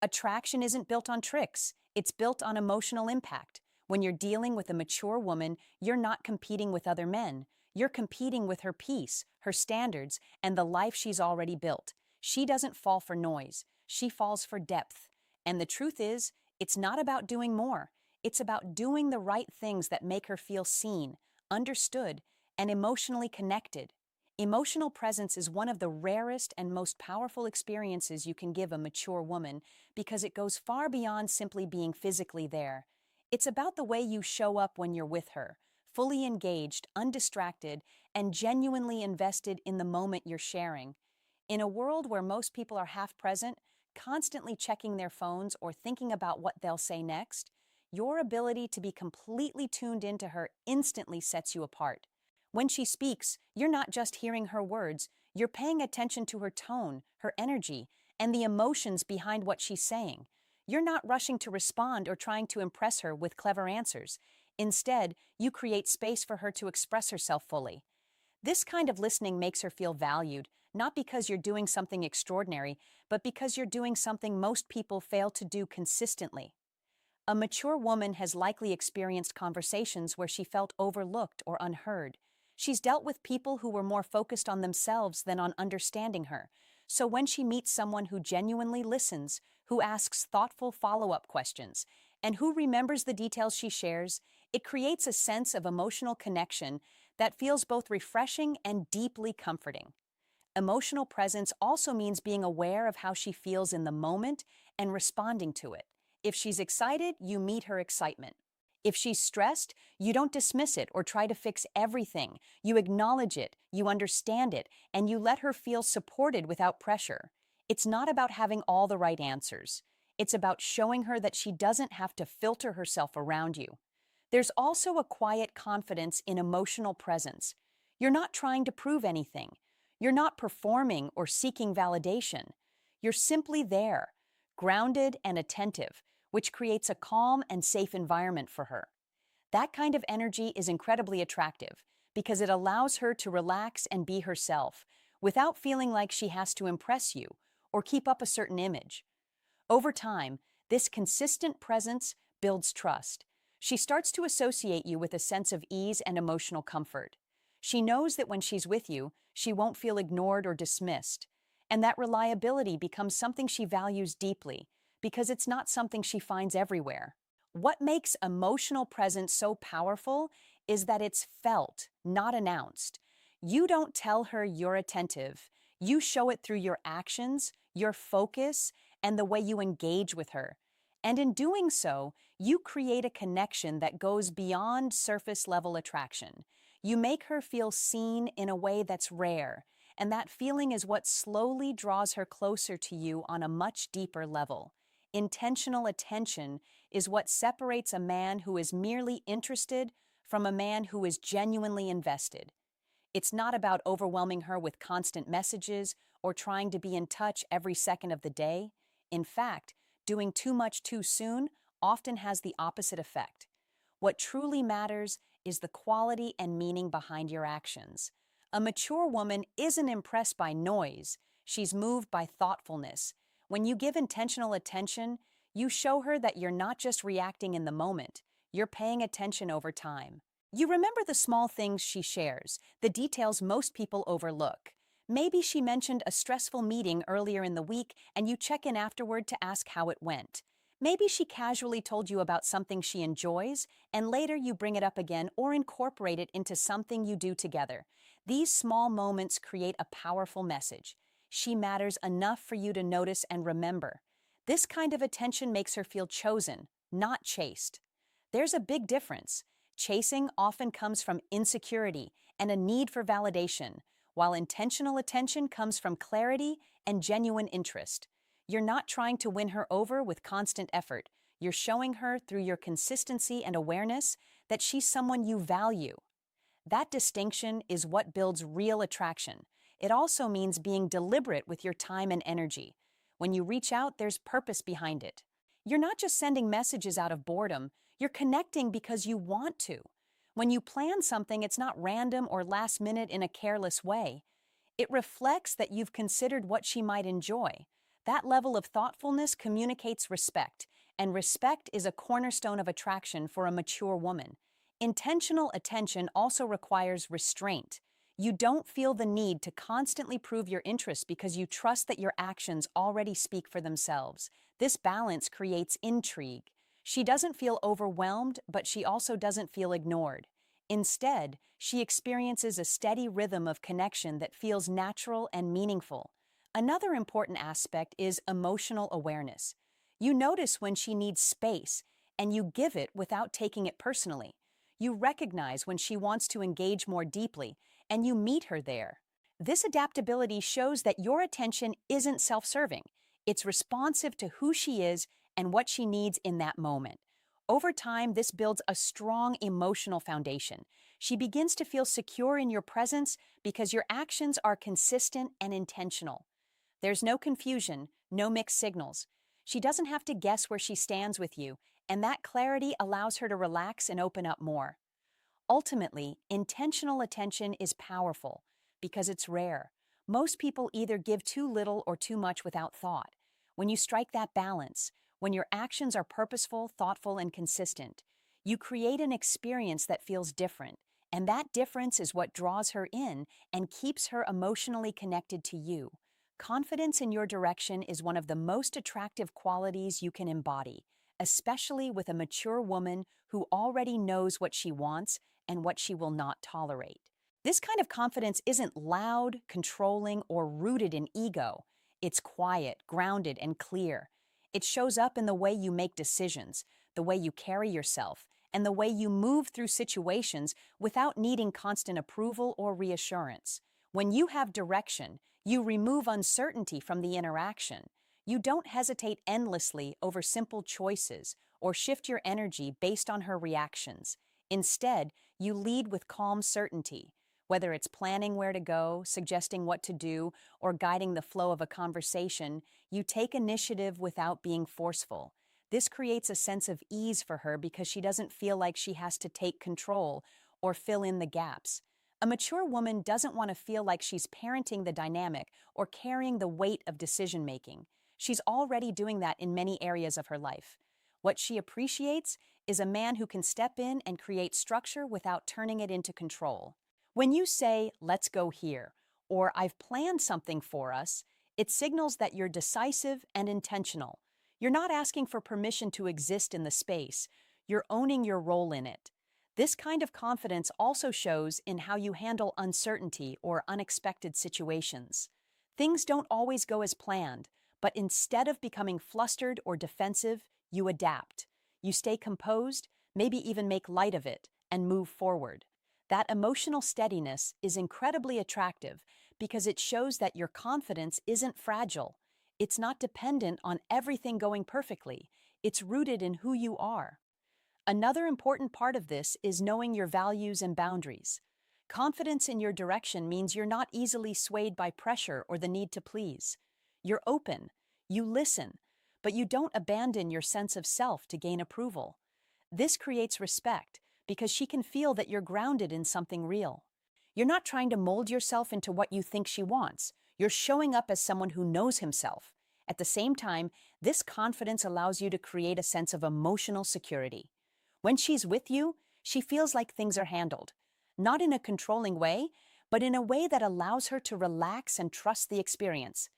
Attraction isn't built on tricks, it's built on emotional impact. When you're dealing with a mature woman, you're not competing with other men. You're competing with her peace, her standards, and the life she's already built. She doesn't fall for noise, she falls for depth. And the truth is, it's not about doing more. It's about doing the right things that make her feel seen, understood, and emotionally connected. Emotional presence is one of the rarest and most powerful experiences you can give a mature woman because it goes far beyond simply being physically there. It's about the way you show up when you're with her, fully engaged, undistracted, and genuinely invested in the moment you're sharing. In a world where most people are half present, constantly checking their phones or thinking about what they'll say next, your ability to be completely tuned into her instantly sets you apart. When she speaks, you're not just hearing her words, you're paying attention to her tone, her energy, and the emotions behind what she's saying. You're not rushing to respond or trying to impress her with clever answers. Instead, you create space for her to express herself fully. This kind of listening makes her feel valued, not because you're doing something extraordinary, but because you're doing something most people fail to do consistently. A mature woman has likely experienced conversations where she felt overlooked or unheard. She's dealt with people who were more focused on themselves than on understanding her. So when she meets someone who genuinely listens, who asks thoughtful follow-up questions, and who remembers the details she shares, it creates a sense of emotional connection that feels both refreshing and deeply comforting. Emotional presence also means being aware of how she feels in the moment and responding to it. If she's excited, you meet her excitement. If she's stressed, you don't dismiss it or try to fix everything. You acknowledge it, you understand it, and you let her feel supported without pressure. It's not about having all the right answers. It's about showing her that she doesn't have to filter herself around you. There's also a quiet confidence in emotional presence. You're not trying to prove anything. You're not performing or seeking validation. You're simply there, grounded and attentive, which creates a calm and safe environment for her. That kind of energy is incredibly attractive because it allows her to relax and be herself without feeling like she has to impress you or keep up a certain image. Over time, this consistent presence builds trust. She starts to associate you with a sense of ease and emotional comfort. She knows that when she's with you, she won't feel ignored or dismissed. And that reliability becomes something she values deeply because it's not something she finds everywhere. What makes emotional presence so powerful is that it's felt, not announced. You don't tell her you're attentive. You show it through your actions, your focus, and the way you engage with her. And in doing so, you create a connection that goes beyond surface level attraction. You make her feel seen in a way that's rare, and that feeling is what slowly draws her closer to you on a much deeper level. Intentional attention is what separates a man who is merely interested from a man who is genuinely invested. It's not about overwhelming her with constant messages or trying to be in touch every second of the day. In fact, doing too much too soon often has the opposite effect. What truly matters is the quality and meaning behind your actions. A mature woman isn't impressed by noise, she's moved by thoughtfulness. When you give intentional attention, you show her that you're not just reacting in the moment, you're paying attention over time. You remember the small things she shares, the details most people overlook. Maybe she mentioned a stressful meeting earlier in the week and you check in afterward to ask how it went. Maybe she casually told you about something she enjoys and later you bring it up again or incorporate it into something you do together. These small moments create a powerful message. She matters enough for you to notice and remember. This kind of attention makes her feel chosen, not chased. There's a big difference. Chasing often comes from insecurity and a need for validation, while intentional attention comes from clarity and genuine interest. You're not trying to win her over with constant effort. You're showing her through your consistency and awareness that she's someone you value. That distinction is what builds real attraction. It also means being deliberate with your time and energy. When you reach out, there's purpose behind it. You're not just sending messages out of boredom, you're connecting because you want to. When you plan something, it's not random or last minute in a careless way. It reflects that you've considered what she might enjoy. That level of thoughtfulness communicates respect, and respect is a cornerstone of attraction for a mature woman. Intentional attention also requires restraint. You don't feel the need to constantly prove your interest because you trust that your actions already speak for themselves. This balance creates intrigue. She doesn't feel overwhelmed, but she also doesn't feel ignored. Instead, she experiences a steady rhythm of connection that feels natural and meaningful. Another important aspect is emotional awareness. You notice when she needs space, and you give it without taking it personally. You recognize when she wants to engage more deeply, and you meet her there. This adaptability shows that your attention isn't self-serving. It's responsive to who she is and what she needs in that moment. Over time, this builds a strong emotional foundation. She begins to feel secure in your presence because your actions are consistent and intentional. There's no confusion, no mixed signals. She doesn't have to guess where she stands with you, and that clarity allows her to relax and open up more. Ultimately, intentional attention is powerful because it's rare. Most people either give too little or too much without thought. When you strike that balance, when your actions are purposeful, thoughtful, and consistent, you create an experience that feels different, and that difference is what draws her in and keeps her emotionally connected to you. Confidence in your direction is one of the most attractive qualities you can embody, especially with a mature woman who already knows what she wants and what she will not tolerate. This kind of confidence isn't loud, controlling, or rooted in ego. It's quiet, grounded, and clear. It shows up in the way you make decisions, the way you carry yourself, and the way you move through situations without needing constant approval or reassurance. When you have direction, you remove uncertainty from the interaction. You don't hesitate endlessly over simple choices or shift your energy based on her reactions. Instead, you lead with calm certainty. Whether it's planning where to go, suggesting what to do, or guiding the flow of a conversation, you take initiative without being forceful. This creates a sense of ease for her because she doesn't feel like she has to take control or fill in the gaps. A mature woman doesn't want to feel like she's parenting the dynamic or carrying the weight of decision-making. She's already doing that in many areas of her life. What she appreciates is a man who can step in and create structure without turning it into control. When you say, "Let's go here," or "I've planned something for us," it signals that you're decisive and intentional. You're not asking for permission to exist in the space. You're owning your role in it. This kind of confidence also shows in how you handle uncertainty or unexpected situations. Things don't always go as planned, but instead of becoming flustered or defensive, you adapt. You stay composed, maybe even make light of it, and move forward. That emotional steadiness is incredibly attractive because it shows that your confidence isn't fragile. It's not dependent on everything going perfectly. It's rooted in who you are. Another important part of this is knowing your values and boundaries. Confidence in your direction means you're not easily swayed by pressure or the need to please. You're open, you listen, but you don't abandon your sense of self to gain approval. This creates respect because she can feel that you're grounded in something real. You're not trying to mold yourself into what you think she wants. You're showing up as someone who knows himself. At the same time, this confidence allows you to create a sense of emotional security. When she's with you, she feels like things are handled, not in a controlling way, but in a way that allows her to relax and trust the experience.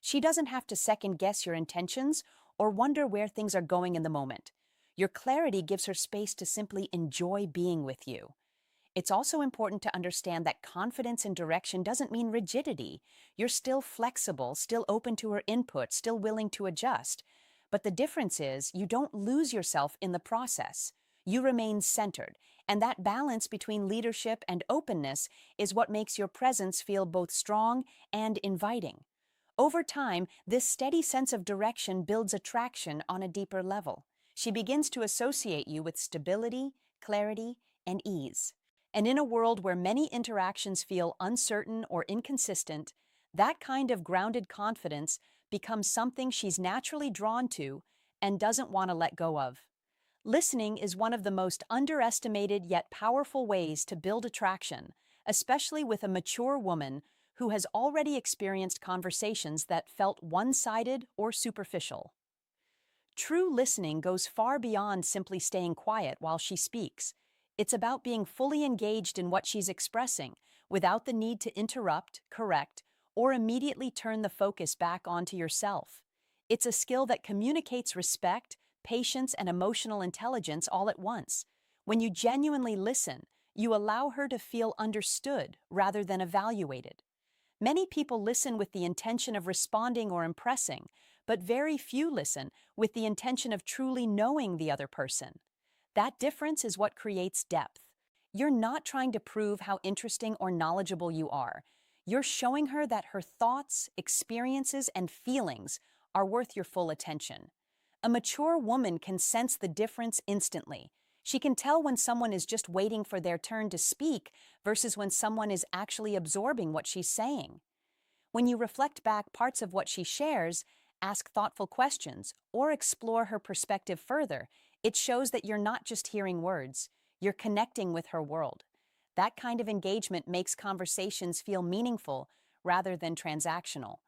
She doesn't have to second-guess your intentions or wonder where things are going in the moment. Your clarity gives her space to simply enjoy being with you. It's also important to understand that confidence in direction doesn't mean rigidity. You're still flexible, still open to her input, still willing to adjust. But the difference is you don't lose yourself in the process. You remain centered, and that balance between leadership and openness is what makes your presence feel both strong and inviting. Over time, this steady sense of direction builds attraction on a deeper level. She begins to associate you with stability, clarity, and ease. And in a world where many interactions feel uncertain or inconsistent, that kind of grounded confidence becomes something she's naturally drawn to and doesn't want to let go of. Listening is one of the most underestimated yet powerful ways to build attraction, especially with a mature woman who has already experienced conversations that felt one-sided or superficial. True listening goes far beyond simply staying quiet while she speaks. It's about being fully engaged in what she's expressing, without the need to interrupt, correct, or immediately turn the focus back onto yourself. It's a skill that communicates respect, patience, and emotional intelligence all at once. When you genuinely listen, you allow her to feel understood rather than evaluated. Many people listen with the intention of responding or impressing, but very few listen with the intention of truly knowing the other person. That difference is what creates depth. You're not trying to prove how interesting or knowledgeable you are. You're showing her that her thoughts, experiences, and feelings are worth your full attention. A mature woman can sense the difference instantly. She can tell when someone is just waiting for their turn to speak versus when someone is actually absorbing what she's saying. When you reflect back parts of what she shares, ask thoughtful questions, or explore her perspective further, it shows that you're not just hearing words, you're connecting with her world. That kind of engagement makes conversations feel meaningful rather than transactional.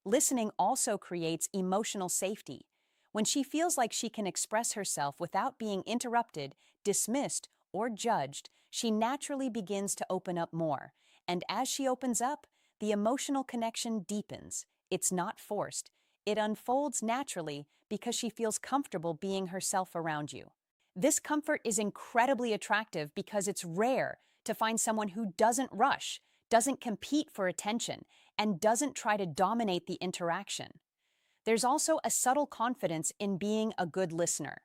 Listening also creates emotional safety. When she feels like she can express herself without being interrupted, dismissed, or judged, she naturally begins to open up more. And as she opens up, the emotional connection deepens. It's not forced. It unfolds naturally because she feels comfortable being herself around you. This comfort is incredibly attractive because it's rare to find someone who doesn't rush, doesn't compete for attention, and doesn't try to dominate the interaction. There's also a subtle confidence in being a good listener.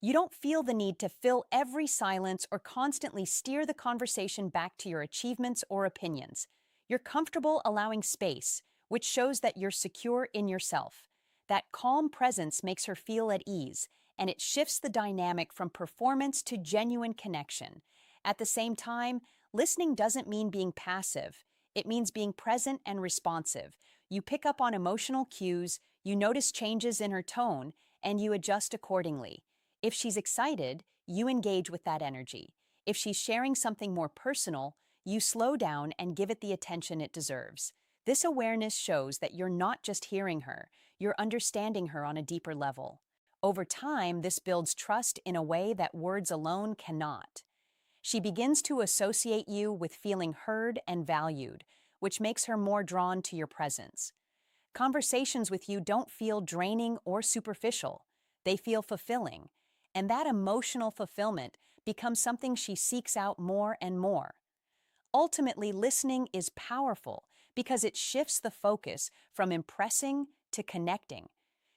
You don't feel the need to fill every silence or constantly steer the conversation back to your achievements or opinions. You're comfortable allowing space, which shows that you're secure in yourself. That calm presence makes her feel at ease, and it shifts the dynamic from performance to genuine connection. At the same time, listening doesn't mean being passive. It means being present and responsive. You pick up on emotional cues, you notice changes in her tone, and you adjust accordingly. If she's excited, you engage with that energy. If she's sharing something more personal, you slow down and give it the attention it deserves. This awareness shows that you're not just hearing her, you're understanding her on a deeper level. Over time, this builds trust in a way that words alone cannot. She begins to associate you with feeling heard and valued, which makes her more drawn to your presence. Conversations with you don't feel draining or superficial. They feel fulfilling, and that emotional fulfillment becomes something she seeks out more and more. Ultimately, listening is powerful because it shifts the focus from impressing to connecting.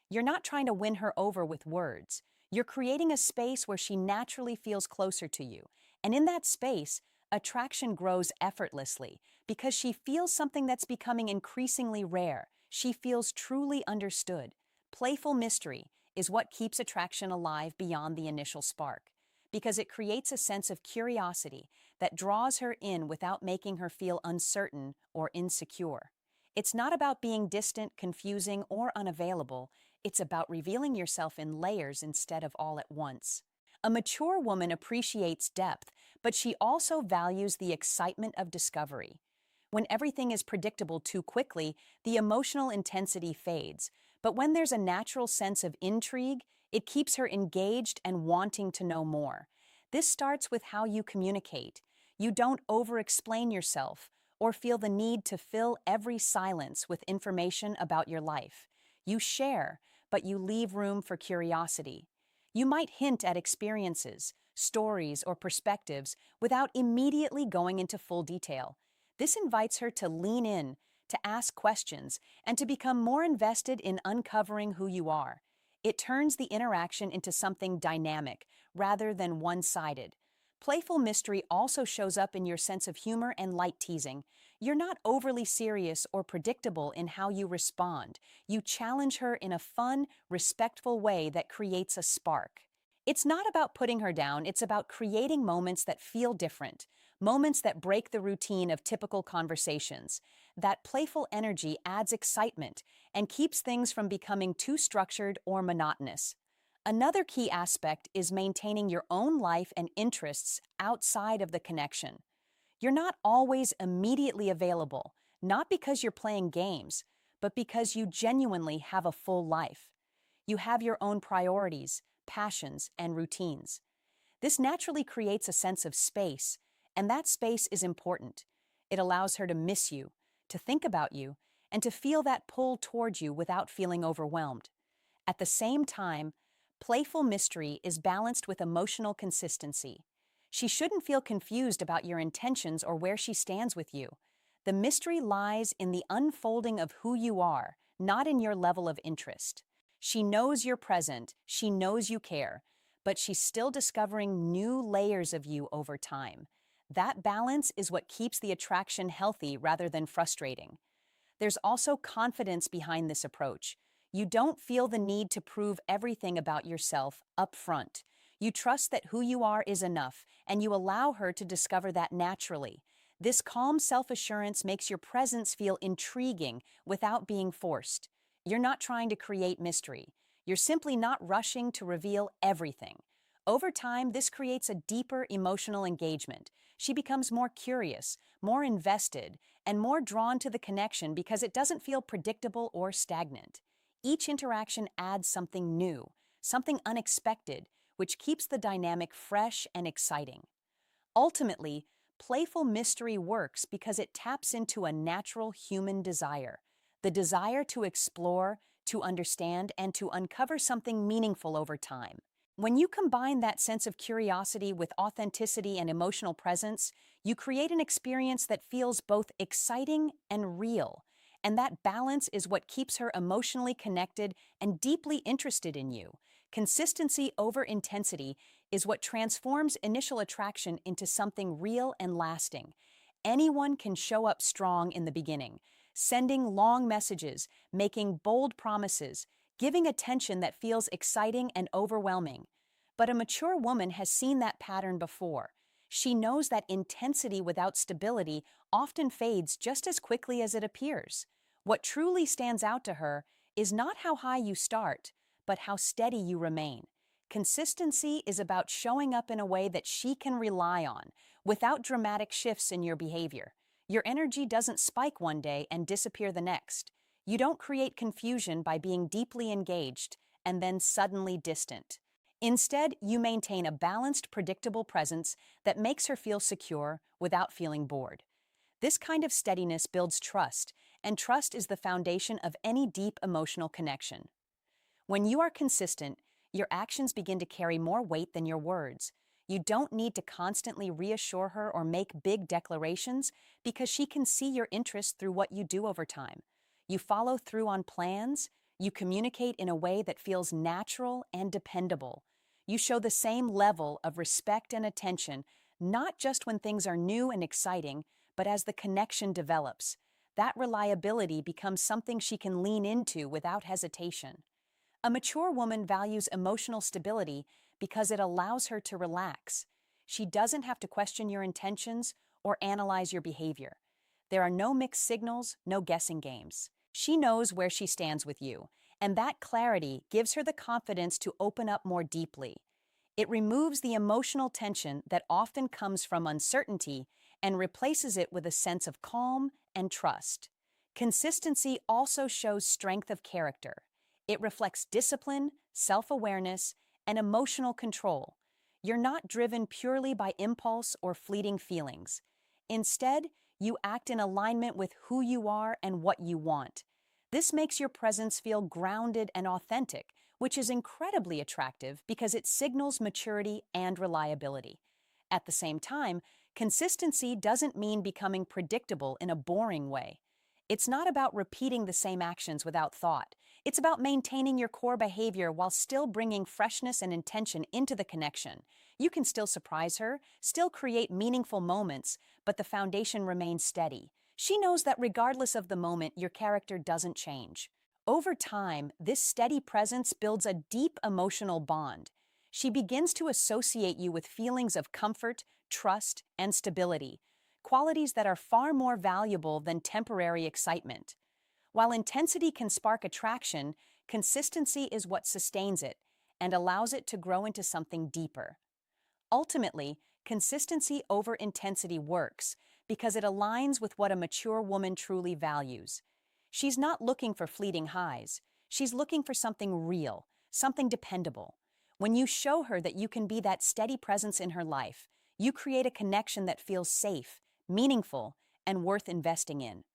You're not trying to win her over with words. You're creating a space where she naturally feels closer to you. And in that space, attraction grows effortlessly because she feels something that's becoming increasingly rare. She feels truly understood. Playful mystery is what keeps attraction alive beyond the initial spark, because it creates a sense of curiosity that draws her in without making her feel uncertain or insecure. It's not about being distant, confusing, or unavailable. It's about revealing yourself in layers instead of all at once. A mature woman appreciates depth, but she also values the excitement of discovery. When everything is predictable too quickly, the emotional intensity fades. But when there's a natural sense of intrigue, it keeps her engaged and wanting to know more. This starts with how you communicate. You don't over-explain yourself or feel the need to fill every silence with information about your life. You share, but you leave room for curiosity. You might hint at experiences, stories, or perspectives without immediately going into full detail. This invites her to lean in, to ask questions, and to become more invested in uncovering who you are. It turns the interaction into something dynamic, rather than one-sided. Playful mystery also shows up in your sense of humor and light teasing. You're not overly serious or predictable in how you respond. You challenge her in a fun, respectful way that creates a spark. It's not about putting her down, it's about creating moments that feel different, moments that break the routine of typical conversations. That playful energy adds excitement and keeps things from becoming too structured or monotonous. Another key aspect is maintaining your own life and interests outside of the connection. You're not always immediately available, not because you're playing games, but because you genuinely have a full life. You have your own priorities, passions, and routines. This naturally creates a sense of space, and that space is important. It allows her to miss you, to think about you, and to feel that pull toward you without feeling overwhelmed. At the same time, playful mystery is balanced with emotional consistency. She shouldn't feel confused about your intentions or where she stands with you. The mystery lies in the unfolding of who you are, not in your level of interest. She knows you're present, she knows you care, but she's still discovering new layers of you over time. That balance is what keeps the attraction healthy rather than frustrating. There's also confidence behind this approach. You don't feel the need to prove everything about yourself up front. You trust that who you are is enough, and you allow her to discover that naturally. This calm self-assurance makes your presence feel intriguing without being forced. You're not trying to create mystery. You're simply not rushing to reveal everything. Over time, this creates a deeper emotional engagement. She becomes more curious, more invested, and more drawn to the connection because it doesn't feel predictable or stagnant. Each interaction adds something new, something unexpected, which keeps the dynamic fresh and exciting. Ultimately, playful mystery works because it taps into a natural human desire, the desire to explore, to understand, and to uncover something meaningful over time. When you combine that sense of curiosity with authenticity and emotional presence, you create an experience that feels both exciting and real. And that balance is what keeps her emotionally connected and deeply interested in you. Consistency over intensity is what transforms initial attraction into something real and lasting. Anyone can show up strong in the beginning, sending long messages, making bold promises, giving attention that feels exciting and overwhelming. But a mature woman has seen that pattern before. She knows that intensity without stability often fades just as quickly as it appears. What truly stands out to her is not how high you start, but how steady you remain. Consistency is about showing up in a way that she can rely on, without dramatic shifts in your behavior. Your energy doesn't spike one day and disappear the next. You don't create confusion by being deeply engaged and then suddenly distant. Instead, you maintain a balanced, predictable presence that makes her feel secure without feeling bored. This kind of steadiness builds trust, and trust is the foundation of any deep emotional connection. When you are consistent, your actions begin to carry more weight than your words. You don't need to constantly reassure her or make big declarations because she can see your interest through what you do over time. You follow through on plans, you communicate in a way that feels natural and dependable. You show the same level of respect and attention, not just when things are new and exciting, but as the connection develops. That reliability becomes something she can lean into without hesitation. A mature woman values emotional stability because it allows her to relax. She doesn't have to question your intentions or analyze your behavior. There are no mixed signals, no guessing games. She knows where she stands with you, and that clarity gives her the confidence to open up more deeply. It removes the emotional tension that often comes from uncertainty and replaces it with a sense of calm and trust. Consistency also shows strength of character. It reflects discipline, self-awareness, and emotional control. You're not driven purely by impulse or fleeting feelings. Instead, you act in alignment with who you are and what you want. This makes your presence feel grounded and authentic, which is incredibly attractive because it signals maturity and reliability. At the same time, consistency doesn't mean becoming predictable in a boring way. It's not about repeating the same actions without thought. It's about maintaining your core behavior while still bringing freshness and intention into the connection. You can still surprise her, still create meaningful moments, but the foundation remains steady. She knows that regardless of the moment, your character doesn't change. Over time, this steady presence builds a deep emotional bond. She begins to associate you with feelings of comfort, trust, and stability, qualities that are far more valuable than temporary excitement. While intensity can spark attraction, consistency is what sustains it and allows it to grow into something deeper. Ultimately, consistency over intensity works because it aligns with what a mature woman truly values. She's not looking for fleeting highs. She's looking for something real, something dependable. When you show her that you can be that steady presence in her life, you create a connection that feels safe, meaningful, and worth investing in.